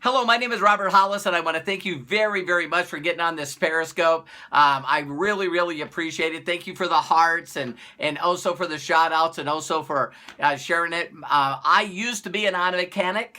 Hello, my name is Robert Hollis, and I want to thank you very, very much for getting on this Periscope. I really, really appreciate it. Thank you for the hearts and also for the shout outs and also for sharing it. I used to be an auto mechanic.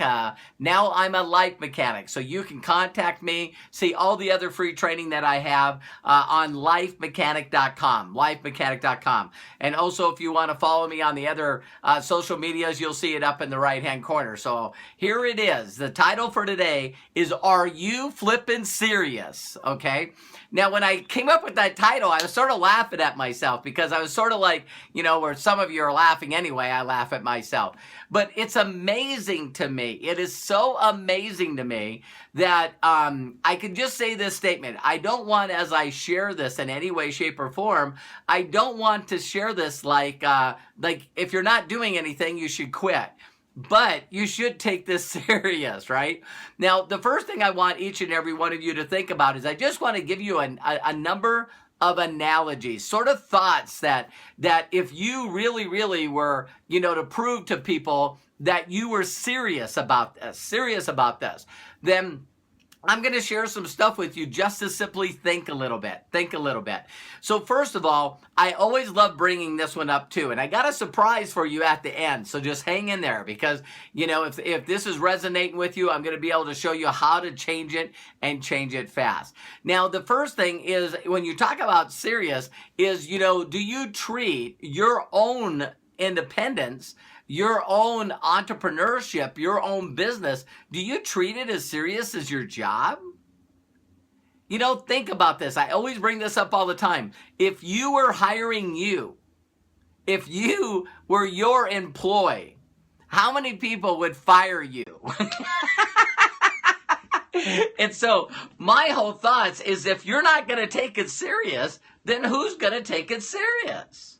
Now I'm a life mechanic. So you can contact me, see all the other free training that I have on lifemechanic.com, lifemechanic.com. And also if you want to follow me on the other social medias, you'll see it up in the right-hand corner. So here it is. The title for today is Are You Flippin' Serious? Okay. Now, when I came up with that title, I was sort of laughing at myself because I was sort of like, where some of you are laughing anyway, I laugh at myself. But it's amazing to me. It is so amazing to me that I can just say this statement. I don't want, as I share this in any way, shape, or form, I don't want to share this like if you're not doing anything, you should quit. But you should take this serious, right? Now, the first thing I want each and every one of you to think about is I just want to give you a number of analogies, sort of thoughts that if you really, really were, to prove to people that you were serious about this, then I'm going to share some stuff with you just to simply think a little bit. So first of all, I always love bringing this one up too. And I got a surprise for you at the end. So just hang in there because, if this is resonating with you, I'm going to be able to show you how to change it and change it fast. Now, the first thing is when you talk about serious is, do you treat your own independence, your own entrepreneurship, your own business, do you treat it as serious as your job? Think about this. I always bring this up all the time. If you were hiring you, if you were your employee, how many people would fire you? And so my whole thoughts is if you're not going to take it serious, then who's going to take it serious?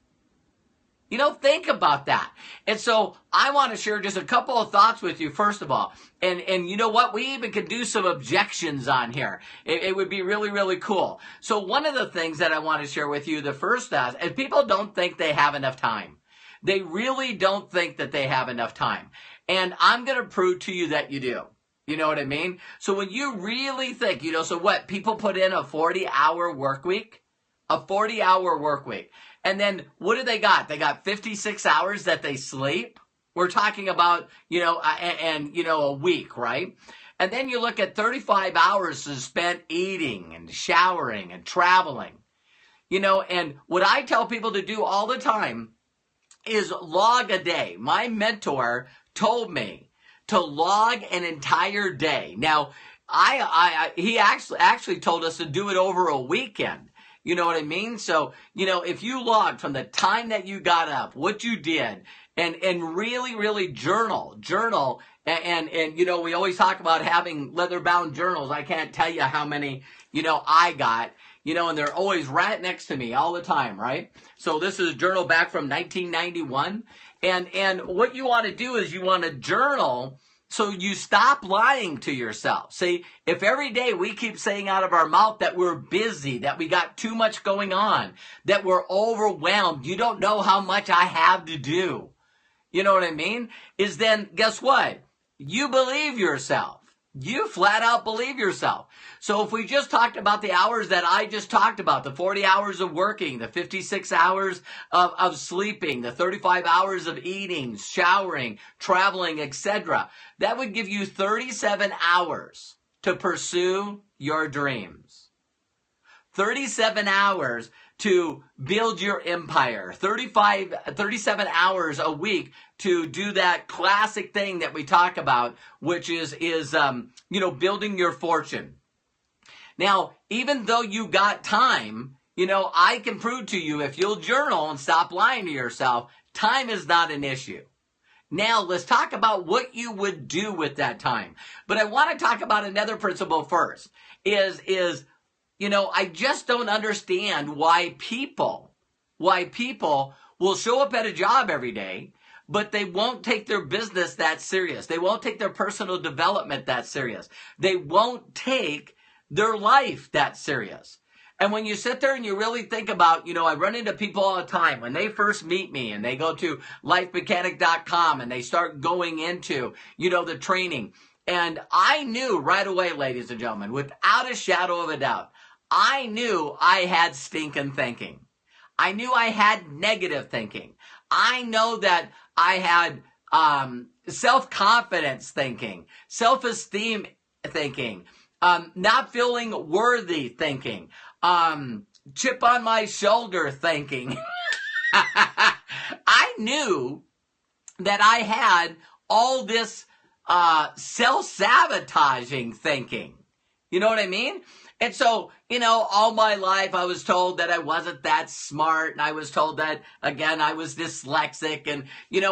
Think about that. And so I want to share just a couple of thoughts with you, first of all. And you know what? We even could do some objections on here. It would be really, really cool. So one of the things that I want to share with you, the first thought, is people don't think they have enough time. They really don't think that they have enough time. And I'm going to prove to you that you do. You know what I mean? So when you really think, so what? People put in a 40-hour work week? A 40-hour work week. And then what do they got? They got 56 hours that they sleep. We're talking about, a week, right? And then you look at 35 hours spent eating and showering and traveling. And what I tell people to do all the time is log a day. My mentor told me to log an entire day. Now, he actually told us to do it over a weekend. You know what I mean? So, if you logged from the time that you got up, what you did, and really, really journal, and we always talk about having leather-bound journals. I can't tell you how many, I got, and they're always right next to me all the time, right? So this is a journal back from 1991. And what you want to do is you want to journal so you stop lying to yourself. See, if every day we keep saying out of our mouth that we're busy, that we got too much going on, that we're overwhelmed, you don't know how much I have to do. You know what I mean? Is then guess what? You believe yourself. You flat out believe yourself. So if we just talked about the hours that I just talked about, the 40 hours of working, the 56 hours of sleeping, the 35 hours of eating, showering, traveling, etc., that would give you 37 hours to pursue your dreams. 37 hours to build your empire, 37 hours a week to do that classic thing that we talk about, which is building your fortune. Now, even though you got time, I can prove to you if you'll journal and stop lying to yourself, time is not an issue. Now, let's talk about what you would do with that time. But I want to talk about another principle first, is I just don't understand why people will show up at a job every day, but they won't take their business that serious. They won't take their personal development that serious. They won't take their life that serious. And when you sit there and you really think about, I run into people all the time when they first meet me and they go to lifemechanic.com and they start going into, the training. And I knew right away, ladies and gentlemen, without a shadow of a doubt, I knew I had stinking thinking. I knew I had negative thinking. I know that I had self-confidence thinking, self-esteem thinking, not feeling worthy thinking, chip on my shoulder thinking. I knew that I had all this self-sabotaging thinking. You know what I mean? And so, all my life I was told that I wasn't that smart, and I was told that, again, I was dyslexic, and,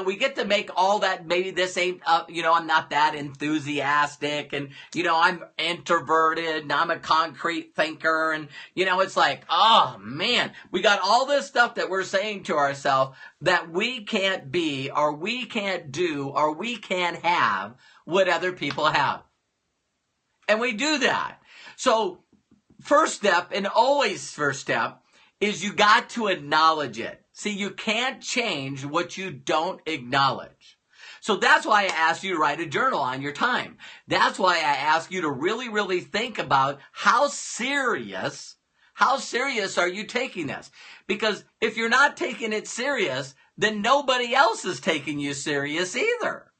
we get to make all that, maybe this ain't, I'm not that enthusiastic, and, I'm introverted, and I'm a concrete thinker, and, it's like, oh, man, we got all this stuff that we're saying to ourselves that we can't be, or we can't do, or we can't have what other people have. And we do that. So, first step, and always first step, is you got to acknowledge it. See, you can't change what you don't acknowledge. So that's why I asked you to write a journal on your time. That's why I ask you to really, really think about how serious are you taking this? Because if you're not taking it serious, then nobody else is taking you serious either.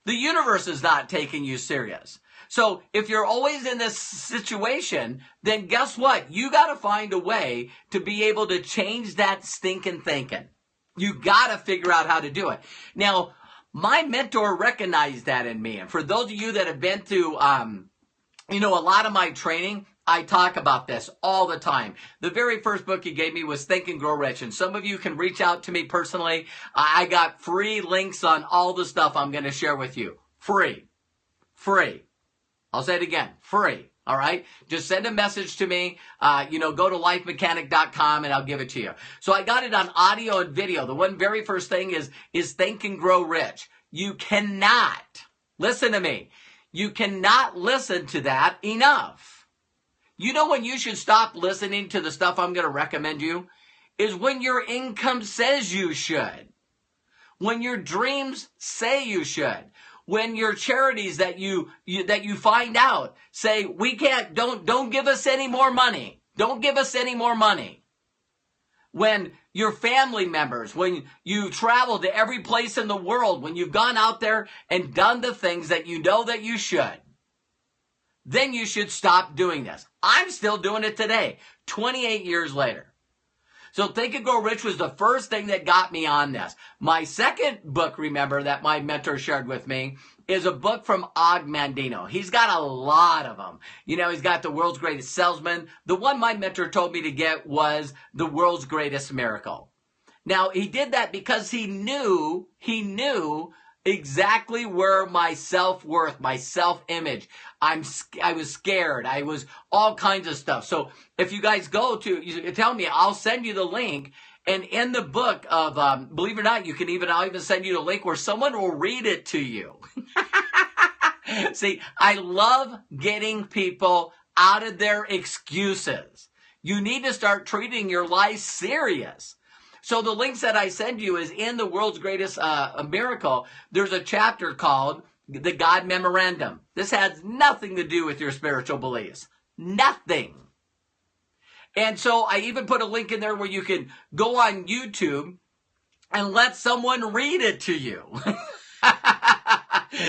The universe is not taking you serious. So if you're always in this situation, then guess what? You got to find a way to be able to change that stinking thinking. You got to figure out how to do it. Now, my mentor recognized that in me. And for those of you that have been through, a lot of my training, I talk about this all the time. The very first book he gave me was Think and Grow Rich. And some of you can reach out to me personally. I got free links on all the stuff I'm going to share with you. Free. I'll say it again, free, all right? Just send a message to me, go to lifemechanic.com and I'll give it to you. So I got it on audio and video. The one very first thing is Think and Grow Rich. You cannot, listen to me, you cannot listen to that enough. You know when you should stop listening to the stuff I'm going to recommend you? Is when your income says you should. When your dreams say you should. When your charities that you find out say, we can't, don't give us any more money. Don't give us any more money. When your family members, when you travel to every place in the world, when you've gone out there and done the things that you know that you should, then you should stop doing this. I'm still doing it today, 28 years later. So Think and Grow Rich was the first thing that got me on this. My second book, remember, that my mentor shared with me is a book from Og Mandino. He's got a lot of them. He's got The World's Greatest Salesman. The one my mentor told me to get was The World's Greatest Miracle. Now, he did that because he knew exactly where my self-worth, my self-image, I was scared. I was all kinds of stuff. So if you guys you tell me, I'll send you the link. And in the book of, believe it or not, I'll even send you the link where someone will read it to you. See, I love getting people out of their excuses. You need to start treating your life serious. So the links that I send you is in The World's Greatest Miracle. There's a chapter called The God Memorandum. This has nothing to do with your spiritual beliefs. Nothing. And so I even put a link in there where you can go on YouTube and let someone read it to you.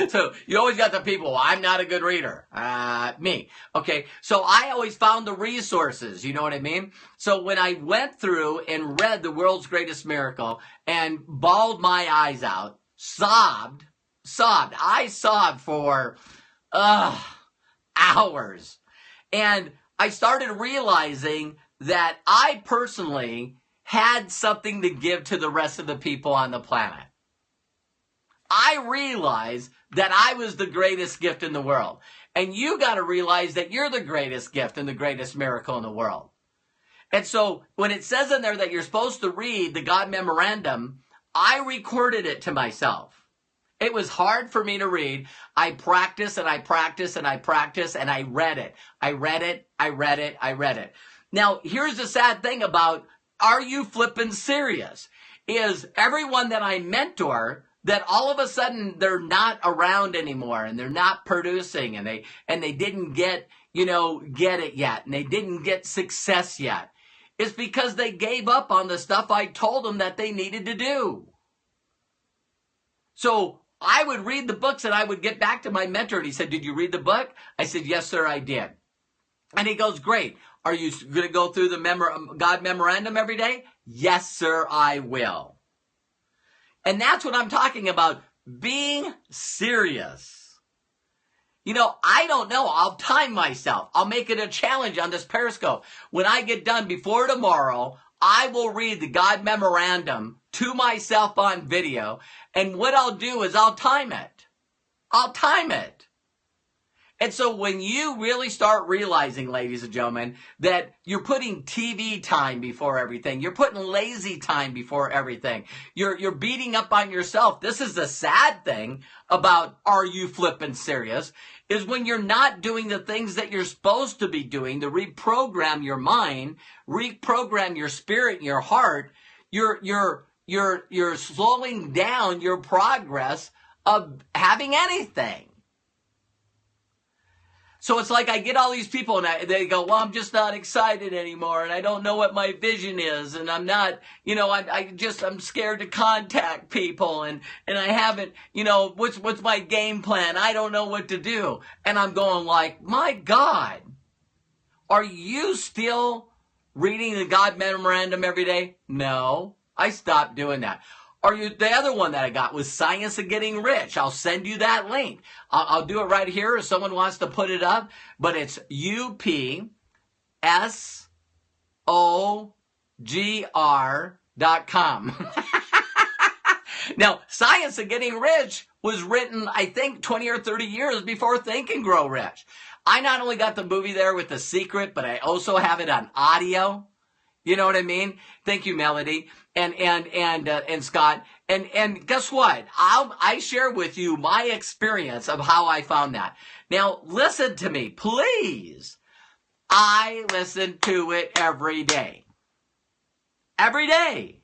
So you always got the people, well, I'm not a good reader. Me. Okay. So I always found the resources. You know what I mean? So when I went through and read The World's Greatest Miracle and bawled my eyes out, sobbed. I sobbed for hours. And I started realizing that I personally had something to give to the rest of the people on the planet. I realized that I was the greatest gift in the world. And you got to realize that you're the greatest gift and the greatest miracle in the world. And so when it says in there that you're supposed to read the God Memorandum, I recorded it to myself. It was hard for me to read. I practiced and I practiced and I practiced and I read it. I read it. Now, here's the sad thing about, are you flipping serious? Is everyone that I mentor, that all of a sudden they're not around anymore and they're not producing and they didn't get it yet and they didn't get success yet. It's because they gave up on the stuff I told them that they needed to do. So I would read the books and I would get back to my mentor and he said, "Did you read the book?" I said, "Yes, sir, I did." And he goes, "Great. Are you going to go through the God memorandum every day?" "Yes, sir, I will." And that's what I'm talking about, being serious. I don't know. I'll time myself. I'll make it a challenge on this Periscope. When I get done before tomorrow, I will read the God memorandum to myself on video. And what I'll do is I'll time it. I'll time it. And so when you really start realizing, ladies and gentlemen, that you're putting TV time before everything, you're putting lazy time before everything, you're beating up on yourself. This is the sad thing about are you flipping serious, is when you're not doing the things that you're supposed to be doing to reprogram your mind, reprogram your spirit and your heart, you're slowing down your progress of having anything. So it's like I get all these people and they go, "Well, I'm just not excited anymore and I don't know what my vision is and I'm not, I'm scared to contact people and I haven't, what's my game plan? I don't know what to do." And I'm going like, my God, are you still reading the God memorandum every day? No, I stopped doing that. The other one that I got was Science of Getting Rich. I'll send you that link. I'll do it right here if someone wants to put it up. But it's upsogr.com. Now, Science of Getting Rich was written, I think, 20 or 30 years before Think and Grow Rich. I not only got the movie there with The Secret, but I also have it on audio. You know what I mean? Thank you, Melody and Scott. And guess what? I share with you my experience of how I found that. Now, listen to me, please. I listen to it every day. Every day.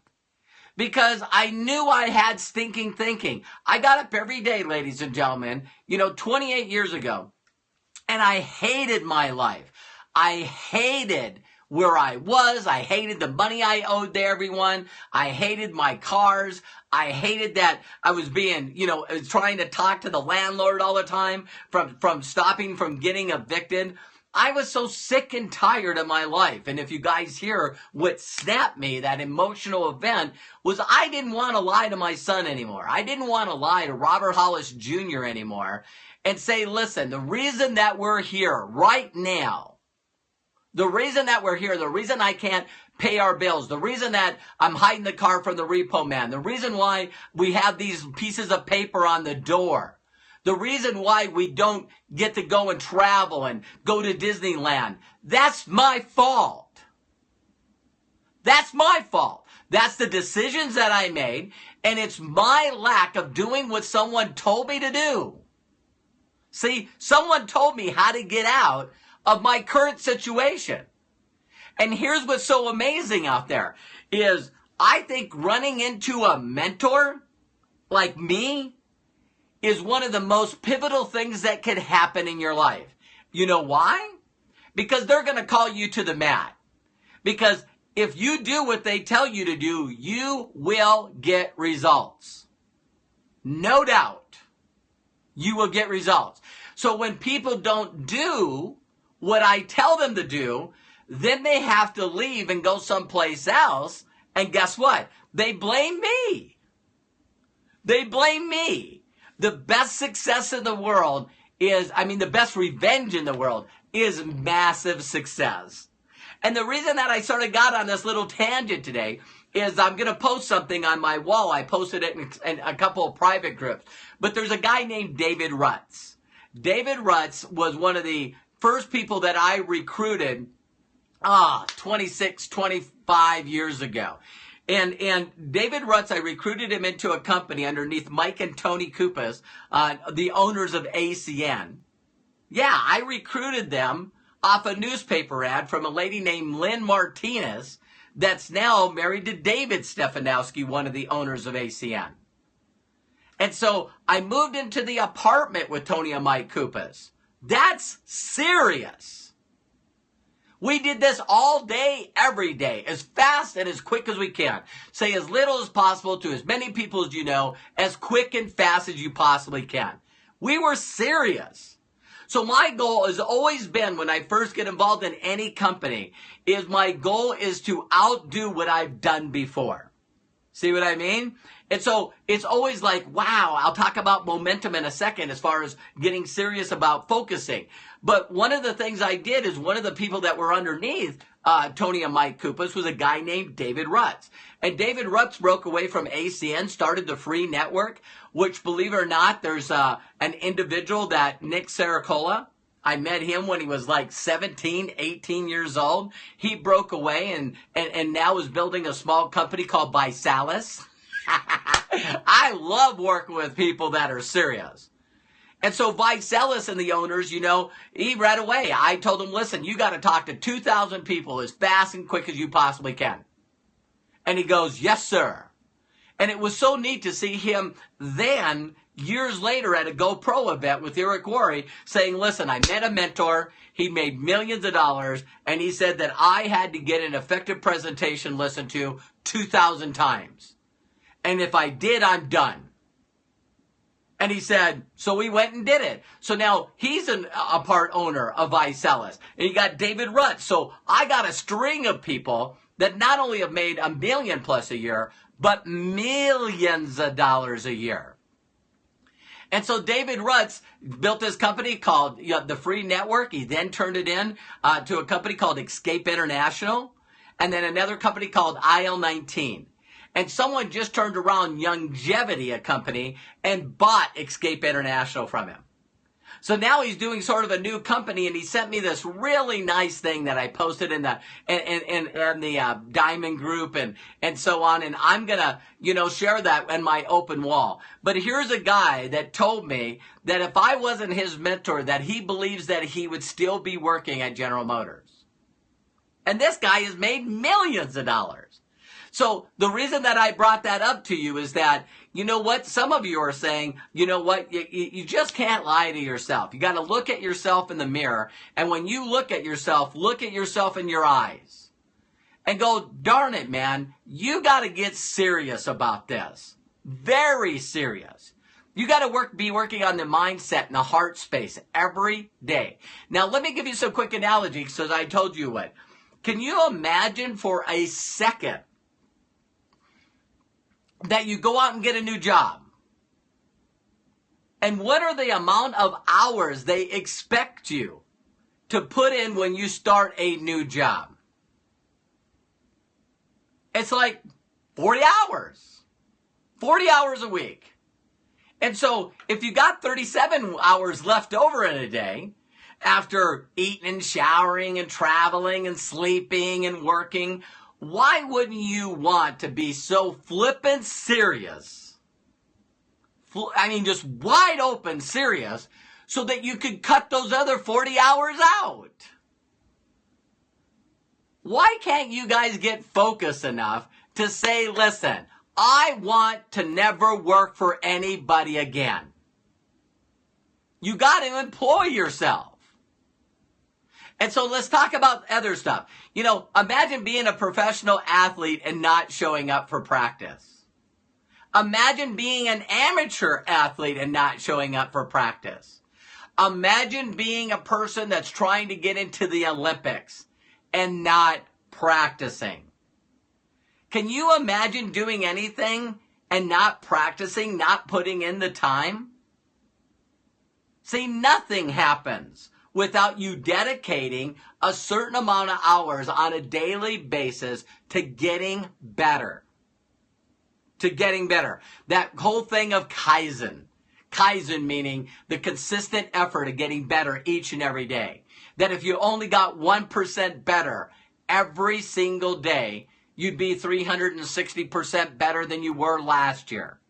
Because I knew I had stinking thinking. I got up every day, ladies and gentlemen, 28 years ago. And I hated my life. I hated where I was. I hated the money I owed to everyone. I hated my cars. I hated that I was being, trying to talk to the landlord all the time from stopping from getting evicted. I was so sick and tired of my life. And if you guys hear what snapped me, that emotional event, was I didn't want to lie to my son anymore. I didn't want to lie to Robert Hollis Jr. anymore and say, "Listen, the reason that we're here right now, the reason that we're here, the reason I can't pay our bills, the reason that I'm hiding the car from the repo man, the reason why we have these pieces of paper on the door, the reason why we don't get to go and travel and go to Disneyland, that's my fault. That's my fault. That's the decisions that I made, and it's my lack of doing what someone told me to do." See, someone told me how to get out of my current situation. And here's what's so amazing out there is I think running into a mentor like me is one of the most pivotal things that could happen in your life. You know why? Because they're going to call you to the mat. Because if you do what they tell you to do, you will get results. No doubt. You will get results. So when people don't do what I tell them to do, then they have to leave and go someplace else. And guess what? They blame me. They blame me. The best success in the world the best revenge in the world is massive success. And the reason that I sort of got on this little tangent today is I'm going to post something on my wall. I posted it in a couple of private groups. But there's a guy named David Rutz. David Rutz was one of the first people that I recruited 26, 25 years ago. And David Rutz, I recruited him into a company underneath Mike and Tony Kupas, the owners of ACN. Yeah, I recruited them off a newspaper ad from a lady named Lynn Martinez that's now married to David Stefanowski, one of the owners of ACN. And so I moved into the apartment with Tony and Mike Koupas. That's serious. We did this all day, every day, as fast and as quick as we can. Say as little as possible to as many people as you know, as quick and fast as you possibly can. We were serious. So my goal has always been, when I first get involved in any company, is my goal is to outdo what I've done before. See what I mean? And so it's always like, wow, I'll talk about momentum in a second as far as getting serious about focusing. But one of the things I did is one of the people that were underneath Tony and Mike Koupas was a guy named David Rutz. And David Rutz broke away from ACN, started the free network, which, believe it or not, there's an individual that Nick Saracola, I met him when he was like 17, 18 years old. He broke away and now is building a small company called Visalis. I love working with people that are serious. And so Visalis and the owners, you know, he right away, I told him, listen, you got to talk to 2,000 people as fast and quick as you possibly can. And he goes, yes, sir. And it was so neat to see him then, years later at a GoPro event with Eric Worre, saying, listen, I met a mentor, he made millions of dollars, and he said that I had to get an effective presentation listened to 2,000 times. And if I did, I'm done. And he said, so we went and did it. So now he's a part owner of Visalis. And you got David Rutz. So I got a string of people that not only have made $1 million plus a year, but millions of dollars a year. And so David Rutz built this company called the Free Network. He then turned it in to a company called Escape International, and then another company called IL-19. And someone just turned around Longevity, a company, and bought Escape International from him. So now he's doing sort of a new company, and he sent me this really nice thing that I posted in the Diamond Group and so on. And I'm gonna share that in my open wall. But here's a guy that told me that if I wasn't his mentor, that he believes that he would still be working at General Motors. And this guy has made millions of dollars. So the reason that I brought that up to you is that, you know what, some of you are saying, you know what, you just can't lie to yourself. You got to look at yourself in the mirror. And when you look at yourself in your eyes and go, darn it, man, you got to get serious about this. Very serious. You got to be working on the mindset and the heart space every day. Now, let me give you some quick analogies because I told you what. Can you imagine for a second that you go out and get a new job? And what are the amount of hours they expect you to put in when you start a new job? It's like 40 hours. 40 hours a week. And so if you got 37 hours left over in a day, after eating and showering and traveling and sleeping and working, why wouldn't you want to be so flippin' serious? I mean, just wide open serious so that you could cut those other 40 hours out. Why can't you guys get focused enough to say, listen, I want to never work for anybody again? You got to employ yourself. And so let's talk about other stuff. Imagine being a professional athlete and not showing up for practice. Imagine being an amateur athlete and not showing up for practice. Imagine being a person that's trying to get into the Olympics and not practicing. Can you imagine doing anything and not practicing, not putting in the time? See, nothing happens without you dedicating a certain amount of hours on a daily basis to getting better. To getting better. That whole thing of Kaizen. Kaizen meaning the consistent effort of getting better each and every day. That if you only got 1% better every single day, you'd be 360% better than you were last year.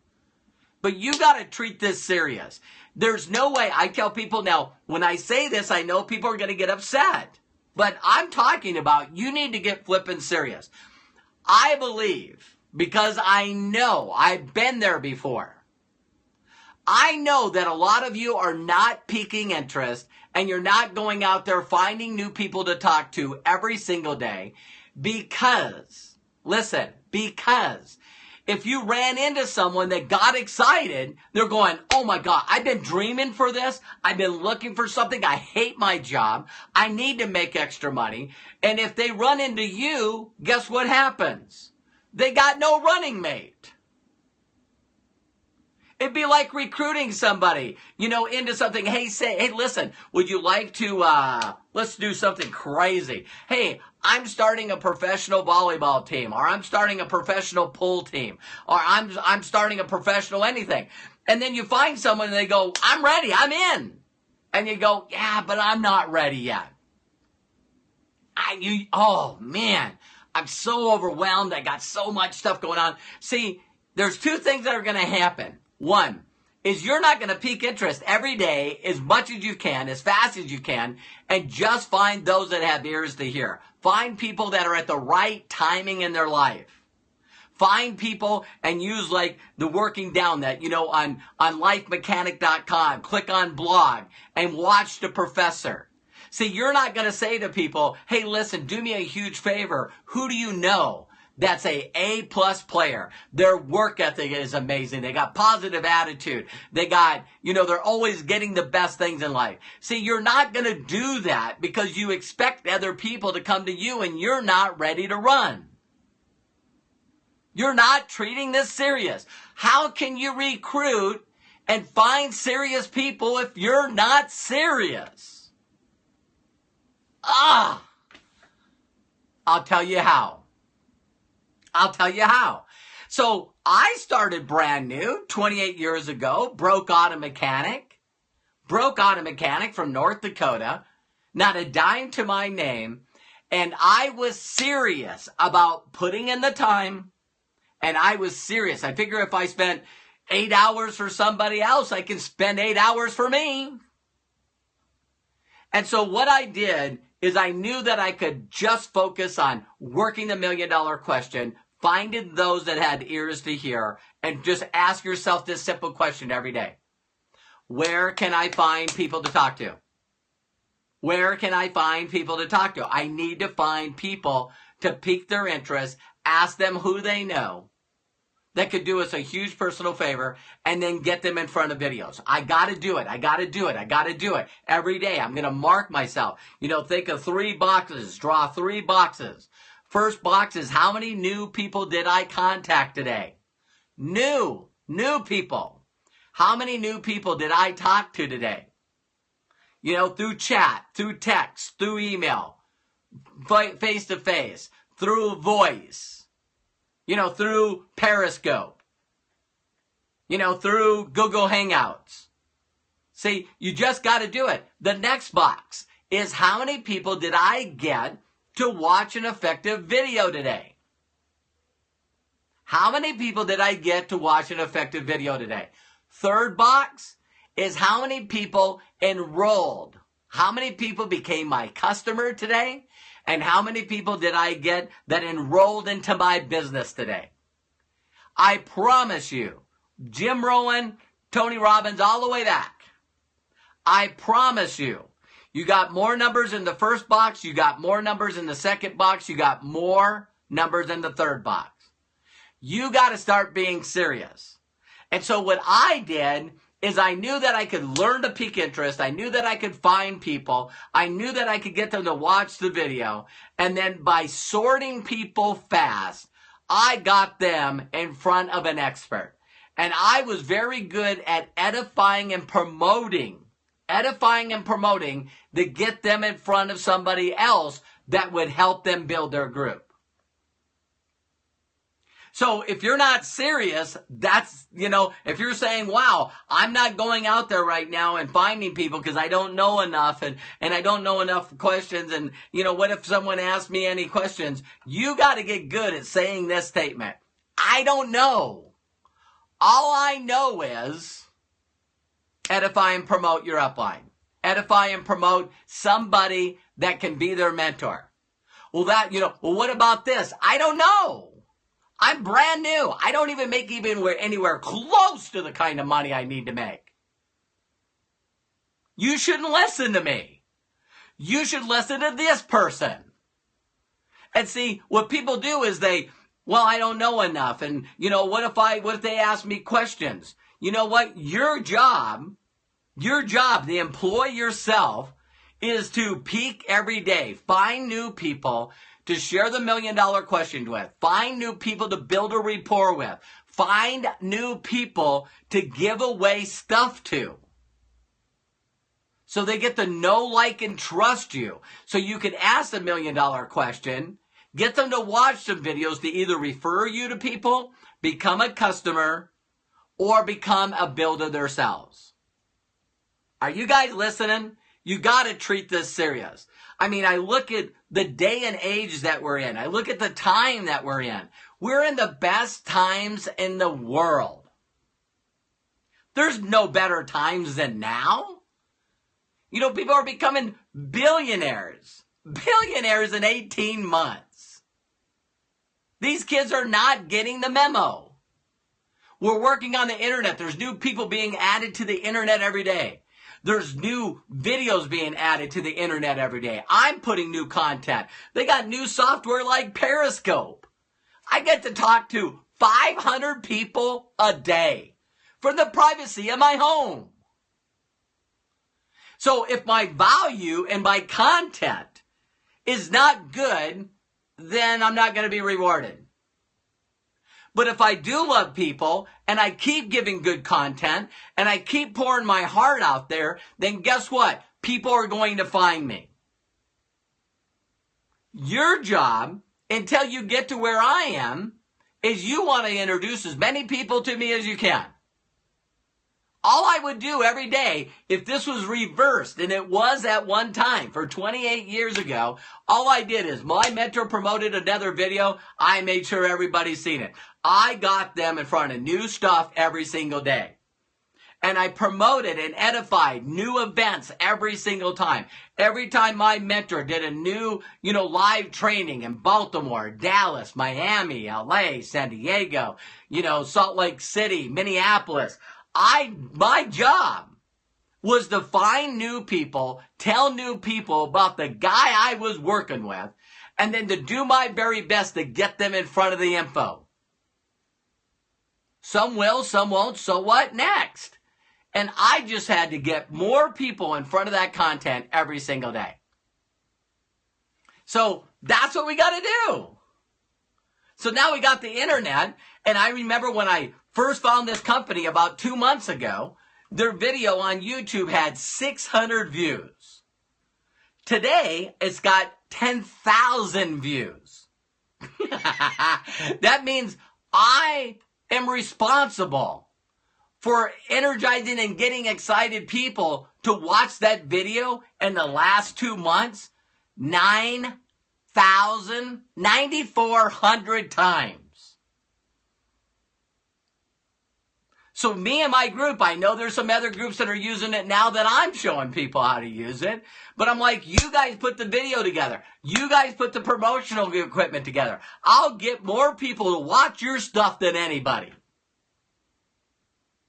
But you got to treat this serious. There's no way. I tell people now, when I say this, I know people are going to get upset. But I'm talking about you need to get flippin' serious. I believe, because I know I've been there before, I know that a lot of you are not piquing interest and you're not going out there finding new people to talk to every single day because, listen, because if you ran into someone that got excited, they're going, oh my God, I've been dreaming for this. I've been looking for something. I hate my job. I need to make extra money. And if they run into you, guess what happens? They got no running mate. It'd be like recruiting somebody, into something. Hey, listen, would you like to, let's do something crazy. Hey, I'm starting a professional volleyball team, or I'm starting a professional pool team, or I'm starting a professional anything. And then you find someone and they go, I'm ready, I'm in. And you go, yeah, but I'm not ready yet. Oh man, I'm so overwhelmed. I got so much stuff going on. See, there's two things that are going to happen. One is you're not going to pique interest every day as much as you can, as fast as you can, and just find those that have ears to hear. Find people that are at the right timing in their life. Find people and use like the working down that, on lifemechanic.com, click on blog and watch the professor. See, you're not going to say to people, hey, listen, do me a huge favor. Who do you know that's a A-plus player? Their work ethic is amazing. They got positive attitude. They got, they're always getting the best things in life. See, you're not going to do that because you expect other people to come to you and you're not ready to run. You're not treating this serious. How can you recruit and find serious people if you're not serious? I'll tell you how. So I started brand new 28 years ago, broke auto mechanic from North Dakota, not a dime to my name. And I was serious about putting in the time. And I was serious. I figure if I spent 8 hours for somebody else, I can spend 8 hours for me. And so what I did is I knew that I could just focus on working the $1 million question, finding those that had ears to hear, and just ask yourself this simple question every day. Where can I find people to talk to? Where can I find people to talk to? I need to find people to pique their interest, ask them who they know that could do us a huge personal favor, and then get them in front of videos. I got to do it. Every day, I'm going to mark myself. Think of 3 boxes, draw 3 boxes. First box is how many new people did I contact today? New people. How many new people did I talk to today? Through chat, through text, through email, face-to-face, through voice. Through Periscope, through Google Hangouts. See, you just got to do it. The next box is how many people did I get to watch an effective video today? How many people did I get to watch an effective video today? Third box is how many people enrolled. How many people became my customer today? And how many people did I get that enrolled into my business today? I promise you, Jim Rohn, Tony Robbins, all the way back. I promise you, you got more numbers in the first box, you got more numbers in the second box, you got more numbers in the third box. You got to start being serious. And so what I did is I knew that I could learn to pique interest. I knew that I could find people. I knew that I could get them to watch the video. And then by sorting people fast, I got them in front of an expert. And I was very good at edifying and promoting to get them in front of somebody else that would help them build their group. So if you're not serious, that's, if you're saying, wow, I'm not going out there right now and finding people because I don't know enough and I don't know enough questions. And, what if someone asks me any questions? You got to get good at saying this statement. I don't know. All I know is edify and promote your upline. Edify and promote somebody that can be their mentor. Well, what about this? I don't know. I'm brand new. I don't even make anywhere close to the kind of money I need to make. You shouldn't listen to me. You should listen to this person. And see, what people do is I don't know enough. And, what if they ask me questions? You know what? Your job, to employ yourself, is to peak every day. Find new people to share the $1 million question with. Find new people to build a rapport with. Find new people to give away stuff to. So they get to know, like, and trust you. So you can ask the $1 million question, get them to watch some videos to either refer you to people, become a customer, or become a builder themselves. Are you guys listening? You got to treat this serious. I mean, I look at the day and age that we're in. I look at the time that we're in. We're in the best times in the world. There's no better times than now. People are becoming billionaires. Billionaires in 18 months. These kids are not getting the memo. We're working on the internet. There's new people being added to the internet every day. There's new videos being added to the internet every day. I'm putting new content. They got new software like Periscope. I get to talk to 500 people a day from the privacy of my home. So if my value and my content is not good, then I'm not going to be rewarded. But if I do love people and I keep giving good content and I keep pouring my heart out there, then guess what? People are going to find me. Your job, until you get to where I am, is you want to introduce as many people to me as you can. All I would do every day, if this was reversed, and it was at one time, for 28 years ago, all I did is my mentor promoted another video, I made sure everybody's seen it. I got them in front of new stuff every single day. And I promoted and edified new events every single time. Every time my mentor did a new, live training in Baltimore, Dallas, Miami, LA, San Diego, Salt Lake City, Minneapolis, my job was to find new people, tell new people about the guy I was working with, and then to do my very best to get them in front of the info. Some will, some won't, so what next? And I just had to get more people in front of that content every single day. So that's what we got to do. So now we got the internet, and I remember when I first found this company about 2 months ago, their video on YouTube had 600 views. Today, it's got 10,000 views. That means I am responsible for energizing and getting excited people to watch that video in the last 2 months 9,400 times. So me and my group, I know there's some other groups that are using it now that I'm showing people how to use it. But I'm like, you guys put the video together. You guys put the promotional equipment together. I'll get more people to watch your stuff than anybody.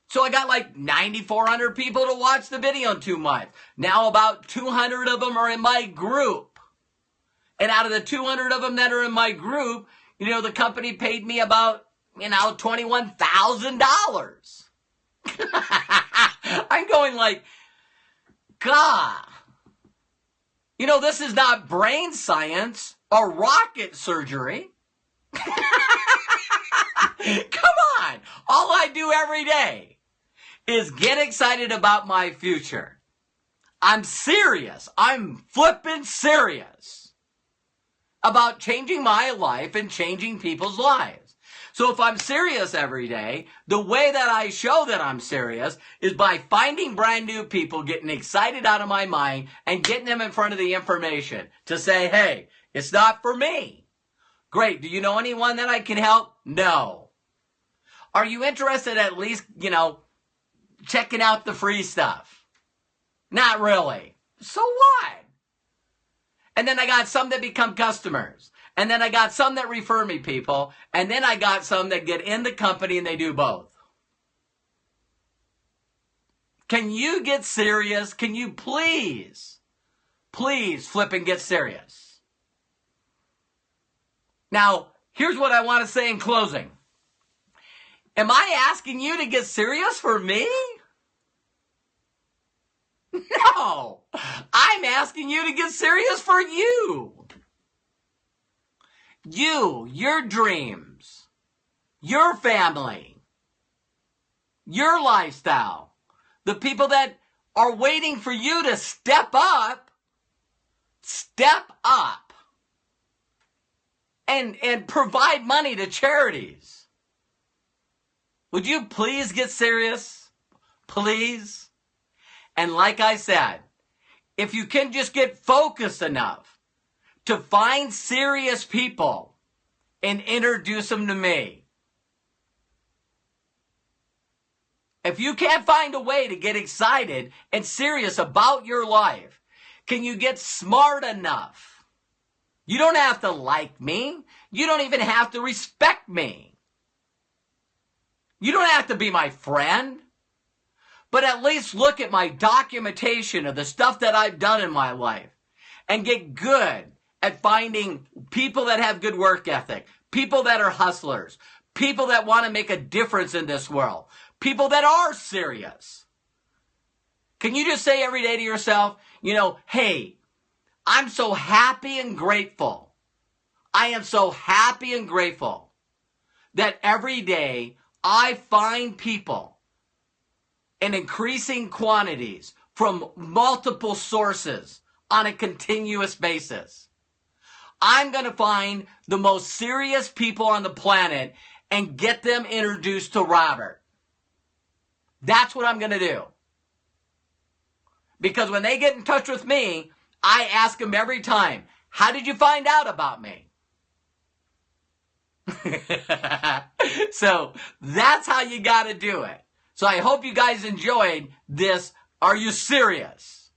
So I got like 9,400 people to watch the video in 2 months. Now about 200 of them are in my group. And out of the 200 of them that are in my group, the company paid me about, $21,000. I'm going like, God, this is not brain science or rocket surgery. Come on. All I do every day is get excited about my future. I'm serious. I'm flipping serious about changing my life and changing people's lives. So if I'm serious every day, the way that I show that I'm serious is by finding brand new people, getting excited out of my mind, and getting them in front of the information to say, hey, it's not for me. Great. Do you know anyone that I can help? No. Are you interested at least, checking out the free stuff? Not really. So what? And then I got some that become customers. And then I got some that refer me people. And then I got some that get in the company and they do both. Can you get serious? Can you please flip and get serious? Now, here's what I want to say in closing. Am I asking you to get serious for me? No, I'm asking you to get serious for you. You, your dreams, your family, your lifestyle, the people that are waiting for you to step up and provide money to charities. Would you please get serious? Please? And like I said, if you can just get focused enough to find serious people and introduce them to me. If you can't find a way to get excited and serious about your life, can you get smart enough? You don't have to like me. You don't even have to respect me. You don't have to be my friend. But at least look at my documentation of the stuff that I've done in my life and get good at finding people that have good work ethic, people that are hustlers, people that want to make a difference in this world, people that are serious. Can you just say every day to yourself, hey, I'm so happy and grateful. I am so happy and grateful that every day I find people in increasing quantities from multiple sources on a continuous basis. I'm going to find the most serious people on the planet and get them introduced to Robert. That's what I'm going to do. Because when they get in touch with me, I ask them every time, how did you find out about me? So that's how you got to do it. So I hope you guys enjoyed this. Are you serious?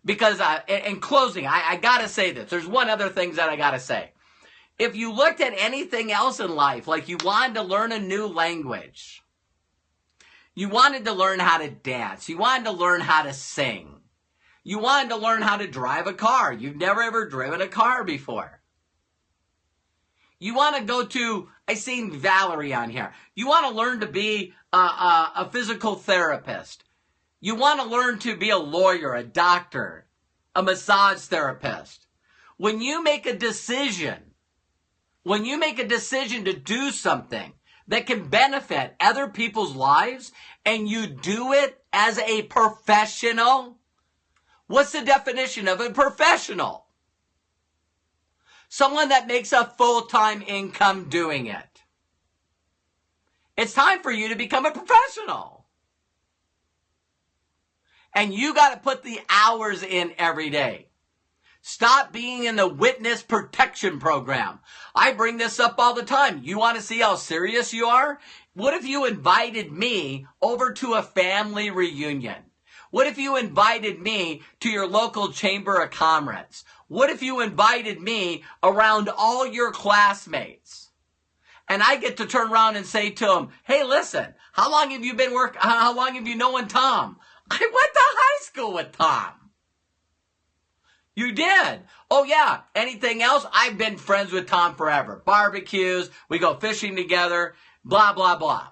Because in closing, I got to say this. There's one other thing that I got to say. If you looked at anything else in life, like you wanted to learn a new language, you wanted to learn how to dance, you wanted to learn how to sing, you wanted to learn how to drive a car, you've never ever driven a car before. You want to go to, I seen Valerie on here. You want to learn to be a physical therapist. You want to learn to be a lawyer, a doctor, a massage therapist. When you make a decision to do something that can benefit other people's lives and you do it as a professional, what's the definition of a professional? Someone that makes a full-time income doing it. It's time for you to become a professional. And you got to put the hours in every day. Stop being in the witness protection program. I bring this up all the time. You want to see how serious you are? What if you invited me over to a family reunion? What if you invited me to your local chamber of commerce? What if you invited me around all your classmates? And I get to turn around and say to them, hey, listen, how long have you known Tom? I went to high school with Tom. You did? Oh, yeah. Anything else? I've been friends with Tom forever. Barbecues, we go fishing together, blah, blah, blah.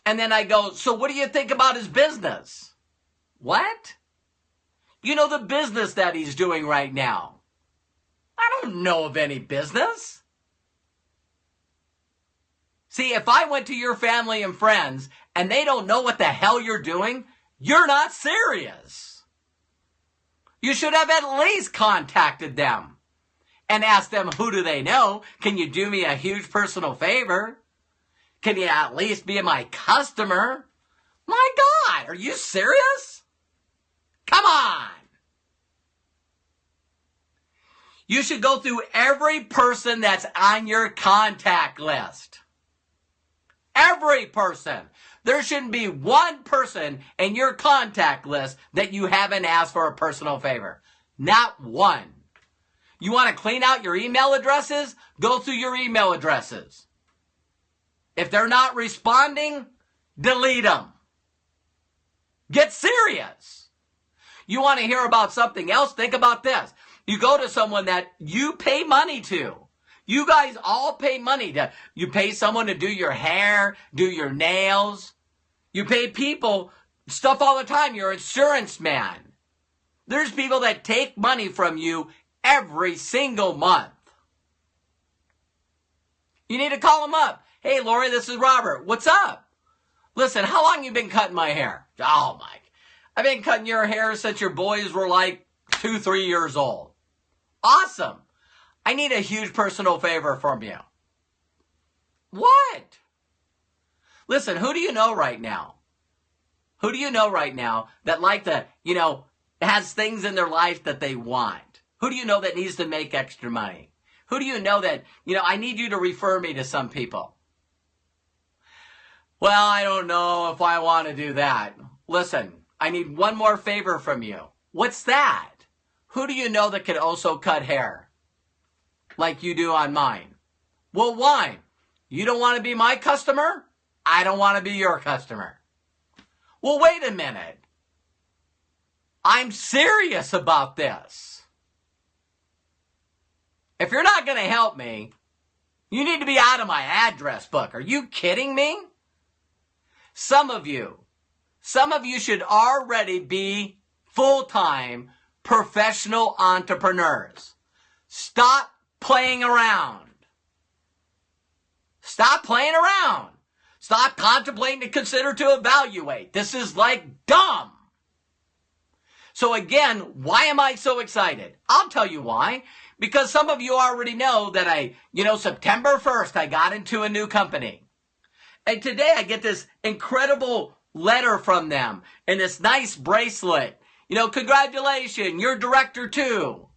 And then I go, so what do you think about his business? What? You know the business that he's doing right now. I don't know of any business. See, if I went to your family and friends and they don't know what the hell you're doing, you're not serious. You should have at least contacted them and asked them, who do they know? Can you do me a huge personal favor? Can you at least be my customer? My God, are you serious? Come on. You should go through every person that's on your contact list. Every person. There shouldn't be one person in your contact list that you haven't asked for a personal favor. Not one. You want to clean out your email addresses? Go through your email addresses. If they're not responding, delete them. Get serious. You want to hear about something else? Think about this. You go to someone that you pay money to. You guys all pay money to. You pay someone to do your hair, do your nails. You pay people stuff all the time. You're an insurance man. There's people that take money from you every single month. You need to call them up. Hey, Lori, this is Robert. What's up? Listen, how long you been cutting my hair? Oh, Mike, I've been cutting your hair since your boys were like 2-3 years old. Awesome. I need a huge personal favor from you. What? Listen, who do you know right now? Who do you know right now that like to, has things in their life that they want? Who do you know that needs to make extra money? Who do you know that, I need you to refer me to some people? Well, I don't know if I want to do that. Listen, I need one more favor from you. What's that? Who do you know that could also cut hair like you do on mine? Well, why? You don't want to be my customer? I don't want to be your customer. Well, wait a minute. I'm serious about this. If you're not going to help me, you need to be out of my address book. Are you kidding me? Some of you should already be full-time professional entrepreneurs. Stop playing around. Stop playing around. Stop contemplating to consider to evaluate. This is like dumb. So again, why am I so excited? I'll tell you why. Because some of you already know that September 1st, I got into a new company. And today I get this incredible letter from them and this nice bracelet. Congratulations, you're director too.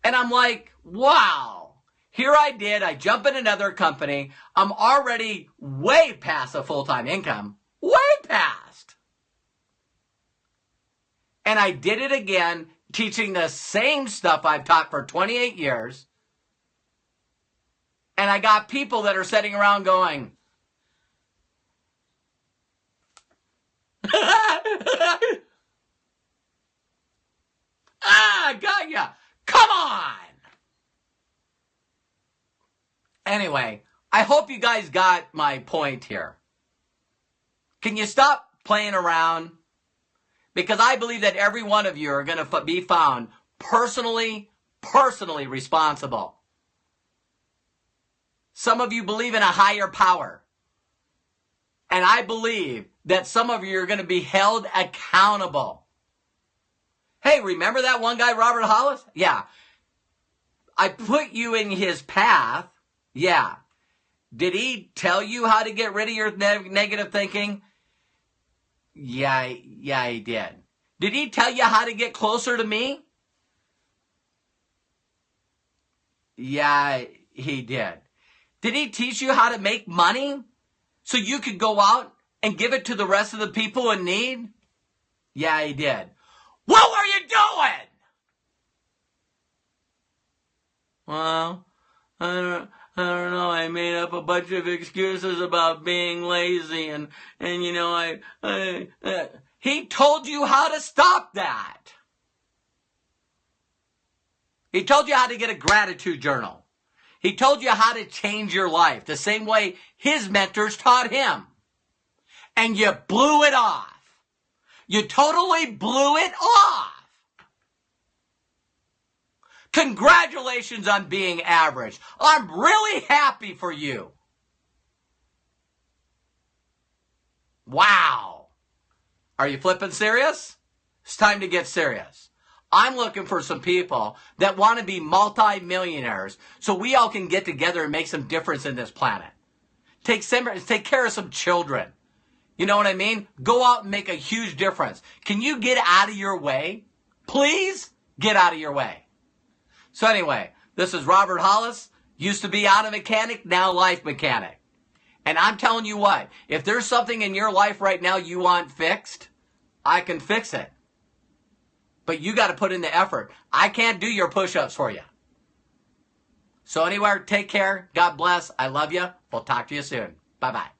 And I'm like, wow. Here I did. I jump in another company. I'm already way past a full-time income. Way past. And I did it again, teaching the same stuff I've taught for 28 years. And I got people that are sitting around going, got ya. Come on. Anyway, I hope you guys got my point here. Can you stop playing around? Because I believe that every one of you are going to be found personally responsible. Some of you believe in a higher power. And I believe that some of you are going to be held accountable. Hey, remember that one guy, Robert Hollis? Yeah. I put you in his path. Yeah. Did he tell you how to get rid of your negative thinking? Yeah, he did. Did he tell you how to get closer to me? Yeah, he did. Did he teach you how to make money so you could go out and give it to the rest of the people in need? Yeah, he did. What were you doing? Well, I don't know. I made up a bunch of excuses about being lazy and he told you how to stop that. He told you how to get a gratitude journal. He told you how to change your life the same way his mentors taught him. And you blew it off. You totally blew it off. Congratulations on being average. I'm really happy for you. Wow. Are you flipping serious? It's time to get serious. I'm looking for some people that want to be multi-millionaires so we all can get together and make some difference in this planet. Take care of some children. You know what I mean? Go out and make a huge difference. Can you get out of your way? Please get out of your way. So anyway, this is Robert Hollis. Used to be auto mechanic, now life mechanic. And I'm telling you what, if there's something in your life right now you want fixed, I can fix it. But you got to put in the effort. I can't do your push-ups for you. So anywhere, take care. God bless. I love you. We'll talk to you soon. Bye-bye.